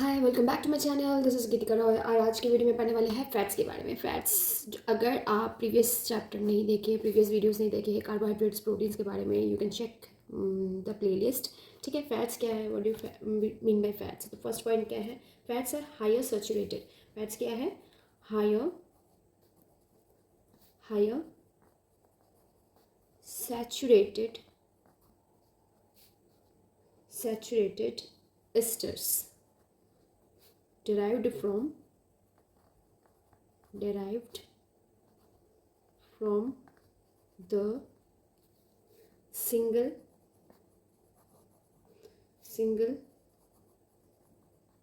Hi welcome back to my channel, this is Geetika Roy. और आज की वीडियो में पढ़ने वाले हैं फैट्स के बारे में। फैट्स, अगर आप प्रीवियस चैप्टर नहीं देखे, प्रीवियस वीडियोस नहीं देखे हैं कार्बोहाइड्रेट्स प्रोटीन्स के बारे में, you can check the playlist. ठीक है, फैट्स क्या है, what do mean by fats. तो फर्स्ट पॉइंट क्या है, fats are higher saturated. Fats क्या है, higher higher saturated saturated esters derived from the single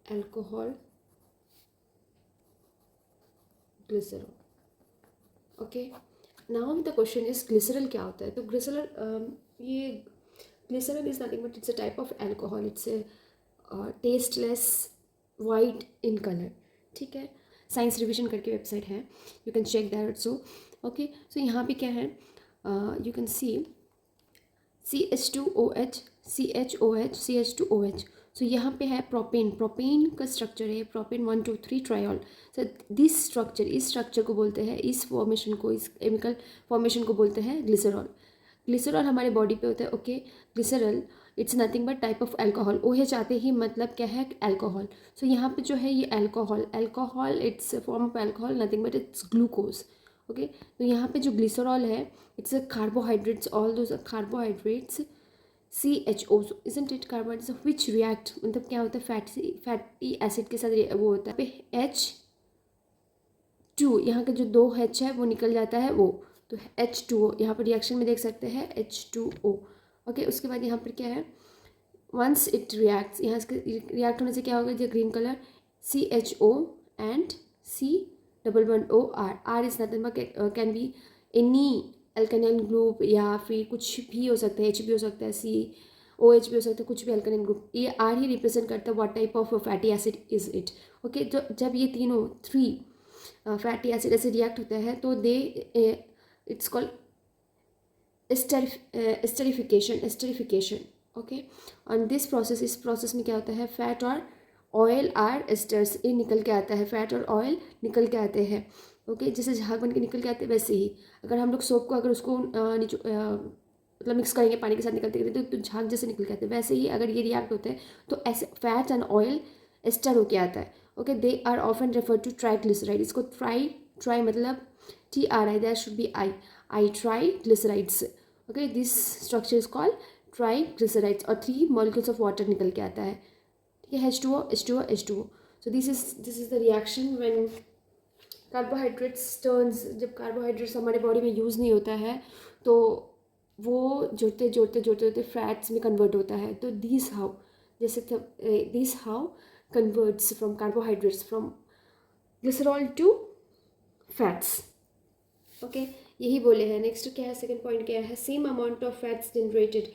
alcohol glycerol. Okay, now the question is glycerol क्या होता है। तो ग्लिसरल, ये glycerol is nothing but it's a type of alcohol. It's tasteless, white in colour. ठीक है, science revision करके website है, you can check that so. Okay, so यहाँ पे क्या है, you can see CH2OH CHOH CH2OH। So यहाँ पे है प्रोपेन। प्रोपेन का स्ट्रक्चर है propane 1,2,3 triol. So this structure, इस स्ट्रक्चर को बोलते हैं, इस फॉर्मेशन को, इस केमिकल फॉर्मेशन को बोलते हैं ग्लिसरॉल। ग्लिसरॉल हमारे बॉडी पे होता है। Okay, glycerol it's nothing but type of alcohol. OH आते ही मतलब क्या है, एल्कोहल। सो यहाँ पे जो है ये alcohol it's form of alcohol, nothing but it's glucose. Okay, तो यहाँ पे जो ग्लिसरॉल है it's a carbohydrates, all those carbohydrates. CHO, isn't it carbohydrates which react, मतलब क्या होता है, फैटी एसिड के साथ वो होता है पे H2, यहाँ का जो 2 H है वो निकल जाता है वो, तो H2O यहाँ पर रिएक्शन में देख सकते हैं H2O। ओके, उसके बाद यहाँ पर क्या है, वंस इट रिएक्ट्स, यहाँ इसके रिएक्ट होने से क्या होगा, जो green colour CHO and C11OR। R is nothing but can be any alkyl group, या फिर कुछ भी हो सकता है, H भी हो सकता है, COH भी हो सकता है, कुछ भी अल्काइल ग्रुप। ये R ही रिप्रेजेंट करता है what type of fatty acid is it. Okay, तो जब ये तीनों 3 फैटी एसिड ऐसे रिएक्ट होता है तो they it's called esterification. Okay, on this process, इस प्रोसेस में क्या होता है, फैट और ऑयल आर एस्टर्स, ये निकल के आता है, फैट और ऑयल निकल के आते हैं। ओके, जैसे झाग बन के निकल के आते हैं वैसे ही अगर हम लोग सोप को, अगर उसको मतलब मिक्स करेंगे पानी के साथ निकलते करते तो झाग जैसे निकल के आते हैं, वैसे ही अगर ये रिएक्ट होते हैं तो ऐसे फैट एंड ऑयल एस्टर होके आता है। Okay, they are often refer to triglyceride. इसको ट्राई मतलब TRI, that should be I triglycerides. Okay, this structure is called triglycerides, और 3 मॉलिक्यूल्स ऑफ वाटर निकल के आता है। ठीक है, H2O H2O H2O। So this is the reaction when carbohydrates turns, जब कार्बोहाइड्रेट्स हमारे बॉडी में यूज़ नहीं होता है तो वो जोड़ते फैट्स में कन्वर्ट होता है। तो दिस हाउ, जैसे this how converts from carbohydrates from glycerol to fats. Okay, यही बोले हैं। नेक्स्ट क्या है, सेकंड पॉइंट क्या है, same amount of fats generated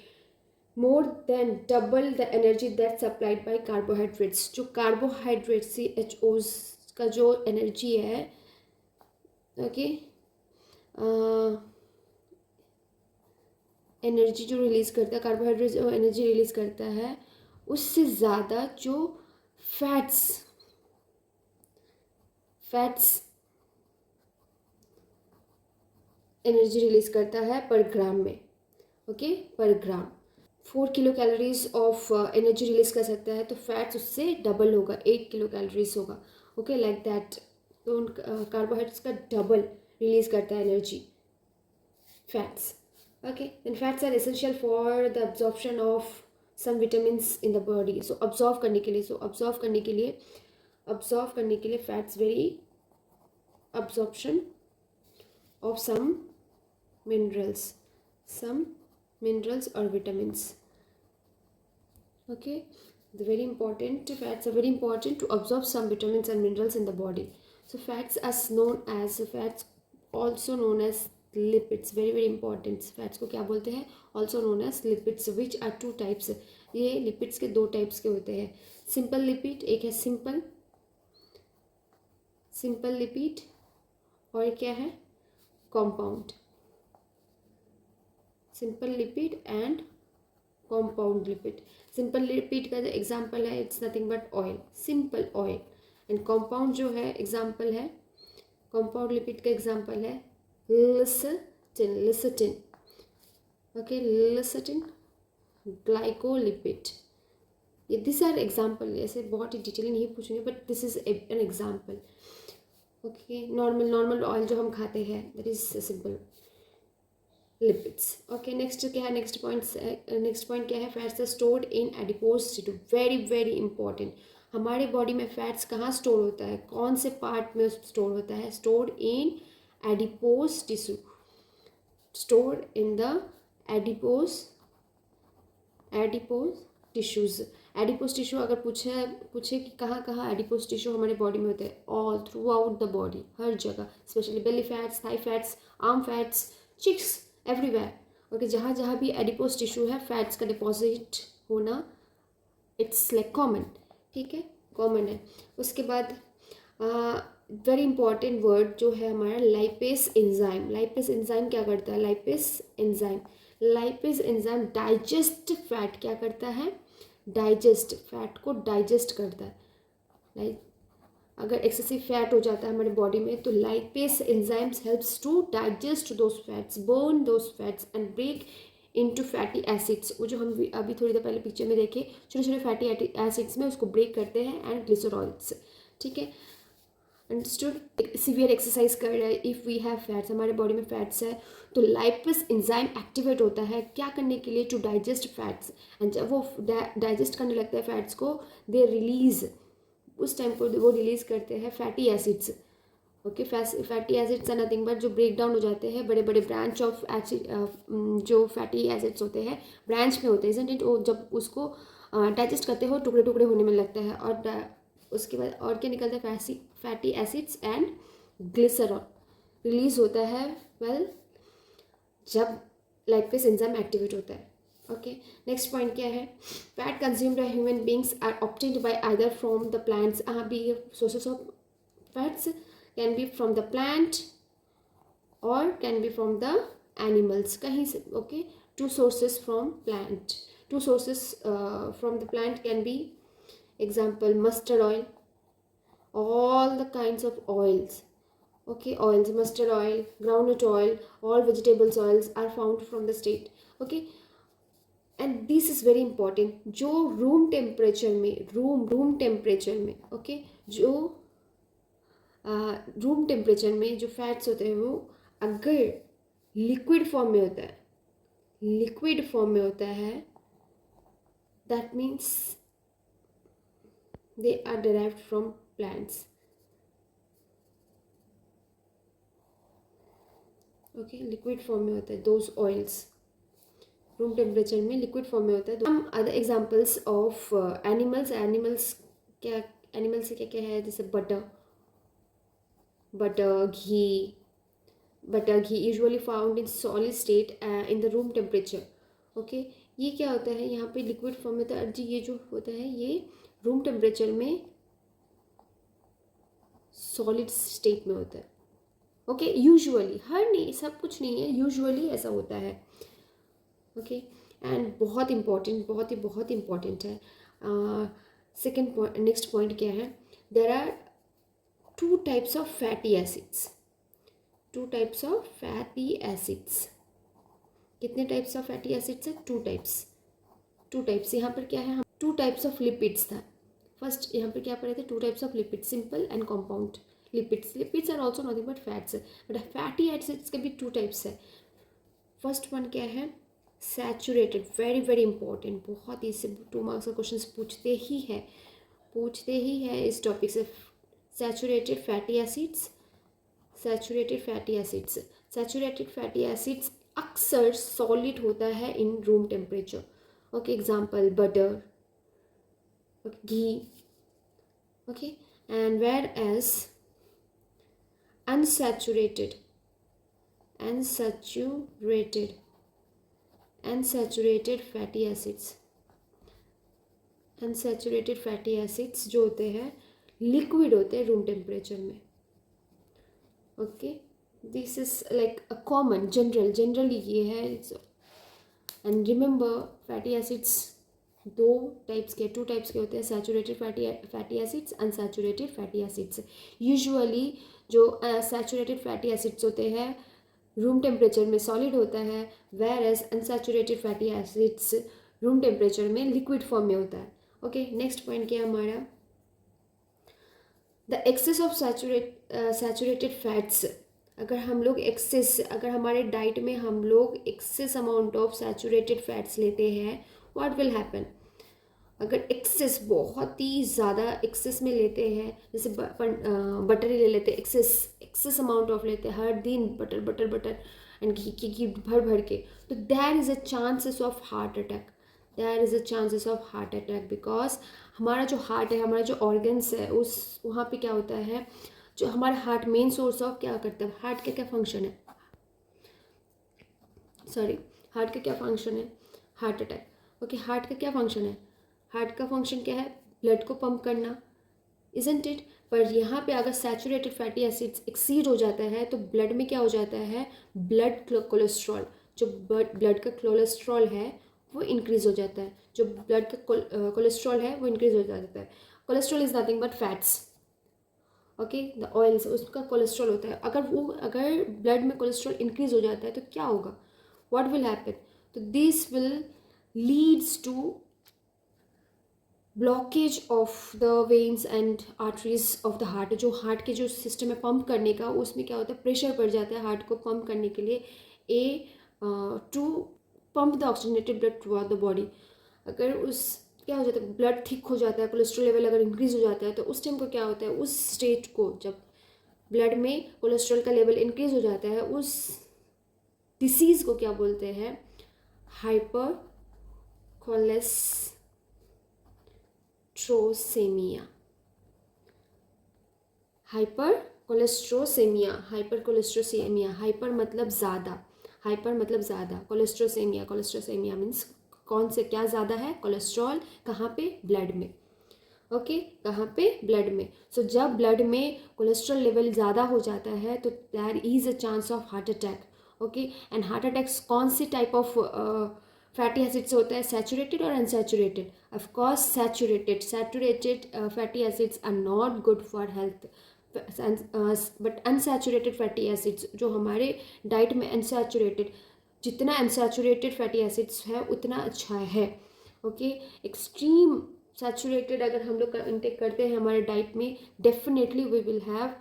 more than double the energy that supplied by carbohydrates. जो कार्बोहाइड्रेट्स CHOs का जो एनर्जी है, ओके, एनर्जी जो रिलीज़ करता है कार्बोहाइड्रेट, जो एनर्जी रिलीज़ करता है उससे ज़्यादा जो फैट्स एनर्जी रिलीज़ करता है पर ग्राम में। ओके, पर ग्राम 4 kilo calories of energy release कर सकता है, तो फैट्स उससे डबल होगा, 8 किलो कैलोरीज होगा। Okay, like that. तो उन कार्बोहाइड्रेट्स का डबल रिलीज़ करता है energy fats. Okay, then fats are essential for the absorption of some vitamins in the body. So absorb करने के लिए fats very absorption of some minerals or vitamins. Okay, the very important, fats are very important to absorb some vitamins and minerals in the body. So fats also known as lipids, very important। Fats को क्या बोलते हैं, also known as lipids, which are 2 types। ये lipids के 2 types के होते हैं, simple lipid, एक है सिंपल लिपिड, और क्या है, compound. Simple lipid and compound lipid. Simple lipid का जो example है it's nothing but oil, simple oil. And compound जो है example है, compound lipid का example है lecithin. Okay, lecithin, glycolipid. ये दिस आर एग्जाम्पल, ऐसे बहुत ही डिटेल नहीं पूछेंगे but this is an example. Okay, normal oil जो हम खाते हैं that is simple lipids. Okay, next क्या है, नेक्स्ट पॉइंट क्या है, fats are stored in adipose tissue. Very very important. हमारे बॉडी में फैट्स कहाँ स्टोर होता है, कौन से पार्ट में स्टोर होता है, stored in adipose tissue. Stored in the adipose tissues. Adipose tissue अगर पूछे कि कहाँ कहाँ एडिपोज टिश्यू हमारे बॉडी में होते हैं, all throughout the body, हर जगह, specially belly fats, thigh fats, arm fats, cheeks, everywhere. Okay, जहाँ जहाँ भी एडिपोज टिश्यू है फैट्स का डिपॉजिट होना इट्स लाइक कॉमन. ठीक है, कॉमन है. उसके बाद वेरी इंपॉर्टेंट वर्ड जो है हमारा लाइपेस एंजाइम. लाइपेस एंजाइम क्या करता है, लाइपेस एंजाइम डाइजेस्ट फैट क्या करता है, डाइजेस्ट फैट को डाइजेस्ट करता है. लाइक अगर एक्सेसिव फैट हो जाता है हमारे बॉडी में तो lipase enzymes helps to digest those fats, burn those fats and break into fatty acids. वो जो हम अभी थोड़ी देर पहले पिक्चर में देखे, छोटे छोटे फैटी एसिड्स में उसको ब्रेक करते हैं एंड ग्लिसरॉल्स. ठीक है, अंडरस्टूड. सीवियर एक्सरसाइज कर रहे हैं, इफ़ वी हैव फैट्स, हमारे बॉडी में फैट्स है तो लाइपेस एंजाइम एक्टिवेट होता है क्या करने के लिए, टू डाइजेस्ट फैट्स. एंड जब वो डाइजेस्ट करने लगता है फैट्स को, दे रिलीज, उस टाइम को वो रिलीज़ करते हैं fatty acids. Okay, fatty acids are nothing but जो ब्रेक डाउन हो जाते हैं, बड़े बड़े ब्रांच ऑफ एसिड, जो फैटी एसिड्स होते हैं ब्रांच में होते हैं, इजंट इट. जब उसको डाइजेस्ट करते हो टुकड़े टुकड़े होने में लगता है. और उसके बाद और क्या निकलता है, fatty acids and glycerol release होता है. वेल, जब लाइपेस एंजाइम एक्टिवेट होता है. ओके, नेक्स्ट पॉइंट क्या है, fat consumed by human beings are obtained by either from the plants. भी sources of fats can be from the plant और can be from the animals, कहीं से. Okay, two sources from plant, two sources from the plant can be example mustard oil, all the kinds of oils. Okay, oils, mustard oil, groundnut oil, all vegetables oils are found from the state. Okay, and this is very important, जो room temperature में okay, जो room temperature में जो fats होते हैं वो अगर liquid form में होता है that means they are derived from plants. Okay, liquid form में होता है those oils, room temperature में liquid form में होता है. Some other examples of animals क्या, animals से क्या क्या है, जैसे butter ghee usually found in solid state in the room temperature. Okay, ये क्या होता है, यहाँ पे लिक्विड फॉर्म में होता है जी. ये जो होता है ये रूम टेम्परेचर में सॉलिड स्टेट में होता है. ओके, यूजुअली, हर नहीं, सब कुछ नहीं है, यूजुअली ऐसा होता है. ओके, एंड बहुत इम्पॉर्टेंट है. सेकेंड पॉइंट, नेक्स्ट पॉइंट क्या है, there are two types of fatty acids. कितने टाइप्स ऑफ फैटी एसिड्स है, टू टाइप्स. यहाँ पर क्या है, हम टू टाइप्स ऑफ लिपिड्स था. फर्स्ट यहाँ पर क्या पढ़े थे, two types of lipids, simple and compound lipids are also nothing but fats. But fatty acids के भी टू टाइप्स है. फर्स्ट वन क्या है, सैचुरेटेड. वेरी वेरी इंपॉर्टेंट, बहुत ही, इससे 2 मार्क्स का क्वेश्चन पूछते ही है इस टॉपिक से. सैचुरेटेड फैटी एसिड्स अक्सर सॉलिड होता है in room temperature. Okay, example butter, ghee. Okay, and whereas unsaturated fatty acids जो होते हैं लिक्विड होते हैं रूम टेम्परेचर में. Okay, this is like a common generally ये है. And remember fatty acids two types के होते हैं, saturated fatty acids, unsaturated fatty acids. Usually जो सैचुरेटेड फैटी एसिड्स होते हैं रूम टेम्परेचर में सॉलिड होता है, whereas unsaturated fatty acids room temperature में लिक्विड फॉर्म में होता है। ओके, नेक्स्ट पॉइंट क्या है हमारा, the excess of saturated fats. अगर हम लोग अगर हमारे डाइट में हम लोग excess amount of saturated fats लेते हैं, व्हाट विल हैपन। अगर एक्सेस बहुत ही ज़्यादा एक्सेस में लेते हैं, जैसे बटर ही ले लेते हैं, एक्सेस अमाउंट ऑफ लेते हैं हर दिन, बटर बटर बटर एंड घी भर भर के, तो there is a chances of heart attack. Because हमारा जो हार्ट है, हमारा जो ऑर्गन्स है, उस वहाँ पे क्या होता है, जो हमारा हार्ट मेन सोर्स ऑफ क्या करता है, हार्ट का क्या फंक्शन है, हार्ट का क्या फंक्शन है, हार्ट अटैक। ओके, हार्ट का क्या फंक्शन है, हार्ट का फंक्शन क्या है, ब्लड को पंप करना, इजंट इट। पर यहाँ पे अगर सैचुरेटेड फैटी एसिड्स एक्सीड हो जाता है तो ब्लड में क्या हो जाता है, ब्लड कोलेस्ट्रॉल, जो ब्लड का कोलेस्ट्रॉल है वो इंक्रीज हो जाता है, जो ब्लड का कोलेस्ट्रॉल है वो इंक्रीज हो जाता है। Cholesterol is nothing but fats, okay, the oils, उसका कोलेस्ट्रॉल होता है। अगर ब्लड में कोलेस्ट्रॉल इंक्रीज हो जाता है तो क्या होगा, व्हाट विल हैपन, तो this will leads to blockage of the veins and arteries of the heart. जो हार्ट के जो सिस्टम है पंप करने का, उसमें क्या होता है, प्रेशर पड़ जाता है हार्ट को पंप करने के लिए, to pump the oxygenated blood throughout the body. अगर उस क्या हो जाता है, ब्लड थिक हो जाता है, कोलेस्ट्रॉल लेवल अगर इंक्रीज हो जाता है, तो उस टाइम को क्या होता है, उस स्टेट को, जब ब्लड में कोलेस्ट्रॉल का लेवल इंक्रीज हो जाता है, उस डिसीज़ को क्या बोलते हैं, हाइपर कोलेस्ट्रोसेमिया। हाइपर मतलब ज़्यादा, कोलेस्ट्रोसेमिया मीन्स कौन से क्या ज़्यादा है, कोलेस्ट्रॉल, कहाँ पे, ब्लड में। ओके, कहाँ पे, ब्लड में। सो जब ब्लड में कोलेस्ट्रॉल लेवल ज़्यादा हो जाता है तो there is a chance of heart attack. Okay, and heart attacks कौन सी टाइप ऑफ फैटी एसिड्स होता है, सैचुरेटेड और unsaturated. Of course saturated fatty acids are not good for health, but unsaturated fatty acids जो हमारे diet में unsaturated, जितना unsaturated fatty acids है उतना अच्छा है। ओके, एक्सट्रीम सैचुरेटेड अगर हम लोग इंटेक करते हैं हमारे डाइट में, definitely we will have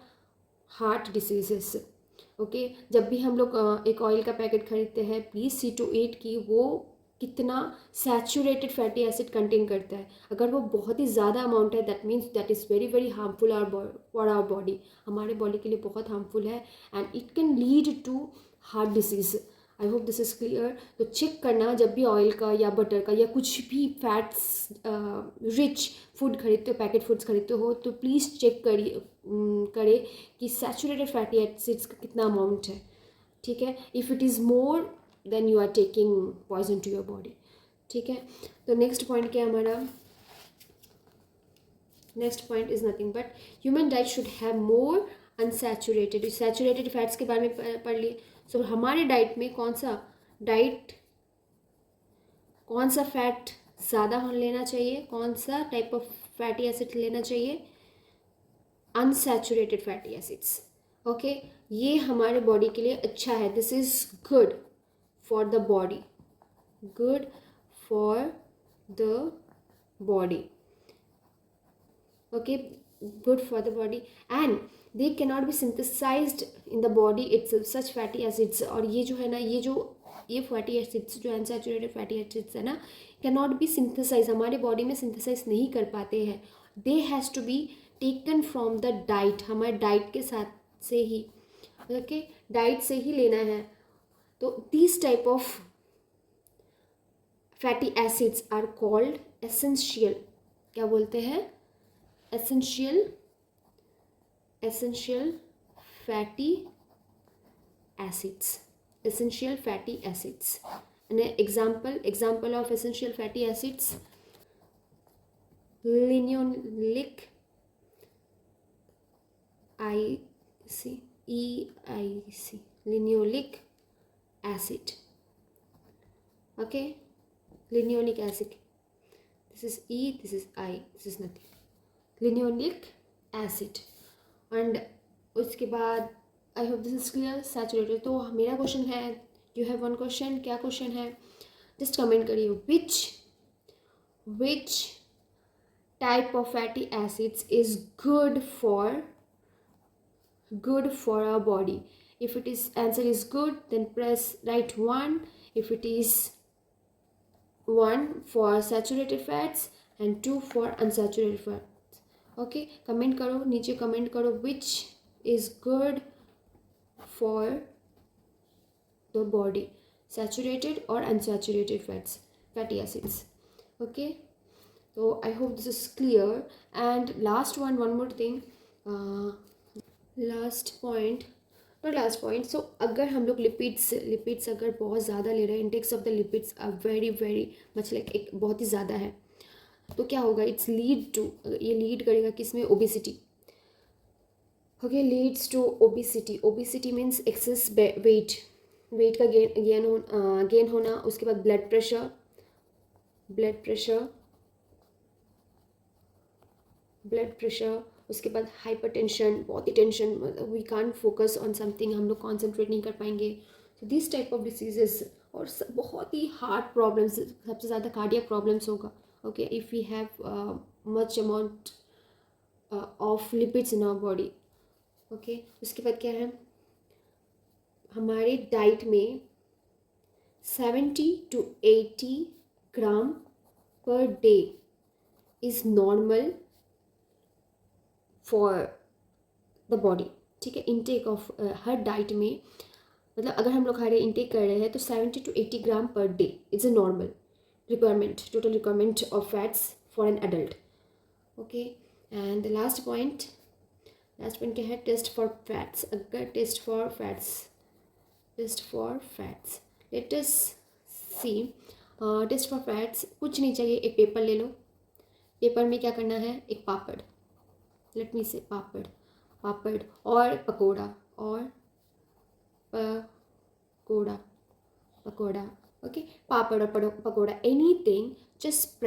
heart diseases. Okay, जब भी हम लोग एक ऑयल का पैकेट खरीदते हैं, प्लीज़ सी टू इट कि वो कितना सैचुरेटेड फैटी एसिड कंटेन करता है। अगर वो बहुत ही ज़्यादा अमाउंट है, that means that is very very harmful for our body, हमारे बॉडी के लिए बहुत हार्मफुल है, and it can lead to heart disease. I hope this is clear. तो चेक करना जब भी ऑयल का या बटर का या कुछ भी फैट्स रिच फूड खरीदते हो, पैकेट फूड्स खरीदते हो, तो प्लीज़ चेक करें कि सैचुरेटेड फैटी एसिड्स का कितना अमाउंट है। ठीक है, if it is more than you are taking poison to your body. ठीक है, तो नेक्स्ट पॉइंट क्या है हमारा, next point is nothing but human diet should have more unsaturated, saturated fats के बारे में पढ़ लिए। सो हमारे डाइट में कौन सा फैट ज़्यादा लेना चाहिए, कौन सा टाइप ऑफ फैटी एसिड लेना चाहिए, अनसैचुरेटेड फैटी एसिड्स। ओके, ये हमारे बॉडी के लिए अच्छा है, this is good for the body, good for the body. okay, good for the body and they cannot be synthesized in the body itself, such fatty acids। और ये जो है ना, ये फैटी एसिड्स जो अनसैचुरेटेड फैटी एसिड्स है ना, cannot be synthesise, हमारे बॉडी में सिंथेसाइज नहीं कर पाते हैं, they has to be taken from the diet, हमारे डाइट के साथ से ही, ओके, डाइट से ही लेना है। तो this type of fatty acids are called essential, क्या बोलते हैं, essential fatty acids, and an example of essential fatty acids, linoleic linoleic acid, Okay, linolenic acid. This is E, this is I, this is nothing. Linolenic acid. And उसके बाद आई hope this is clear. Saturated. तो मेरा question है, you have one question. क्या question है? Just comment करिए. Which type of fatty acids is good for our body? If it is answer is good, then press write 1. If it is 1 for saturated fats and 2 for unsaturated fats. Okay, comment करो नीचे, comment करो which is good for the body, saturated or unsaturated fats, fatty acids. Okay, so I hope this is clear. And last one more thing, last point. So अगर हम लोग lipids अगर बहुत ज़्यादा ले रहे हैं, intakes of the lipids are very very much like एक बहुत ही ज़्यादा है, तो क्या होगा? इट्स ये लीड करेगा किसमें? Obesity. Okay, leads to obesity. Obesity means excess weight का गेन होना. उसके बाद ब्लड प्रेशर. उसके बाद हाइपरटेंशन, बहुत ही tension, we can't focus on something, हम लोग कॉन्सेंट्रेट नहीं कर पाएंगे. So this type of diseases. और बहुत ही हार्ट प्रॉब्लम्स, सबसे ज़्यादा कार्डियक प्रॉब्लम्स होगा. Okay, if we have much amount of lipids in our body. Okay, उसके बाद क्या है? हमारे डाइट में 70 to 80 gram per day is normal for the body. ठीक है, इनटेक ऑफ हर डाइट में, मतलब अगर हम लोग खा रहे इनटेक कर रहे हैं तो 70 to 80 gram per day is a normal requirement, total requirement of fats for an adult. Okay, and the last point क्या है? Test for fats. अगर test for fats let us see. Test for fats कुछ नहीं चाहिए, एक paper ले लो. Paper में क्या करना है? एक पापड़, लेट मी से पापड़ और पकोड़ा ओके, पापड़ और पकोड़ा, एनीथिंग, जस्ट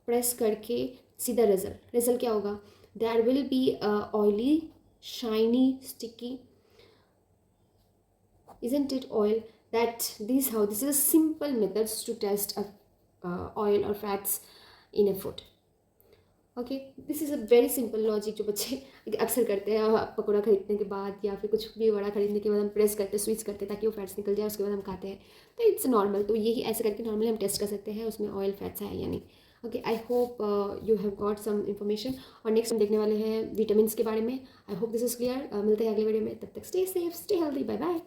प्रेस करके सीधा रिजल्ट क्या होगा? There will be oily, shiny, sticky. Isn't it oil? This is a simple methods to test oil or fats in a food. Okay, this is a very simple logic जो बच्चे अक्सर करते हैं पकौड़ा खरीदने के बाद या फिर कुछ भी बड़ा खरीदने के बाद हम प्रेस करते हैं, स्विच करते हैं ताकि वो फैट्स निकल जाए, उसके बाद हम खाते हैं. तो इट्स नॉर्मल. तो यही ऐसे करके नॉर्मली हम टेस्ट कर सकते हैं उसमें ऑयल फैट्स है या नहीं. Okay, I hope you have got some information. और नेक्स्ट हम देखने वाले हैं विटामिन्स के बारे में. I hope this is clear. मिलते हैं अगले वीडियो में. तब तक stay safe, stay healthy. Bye bye.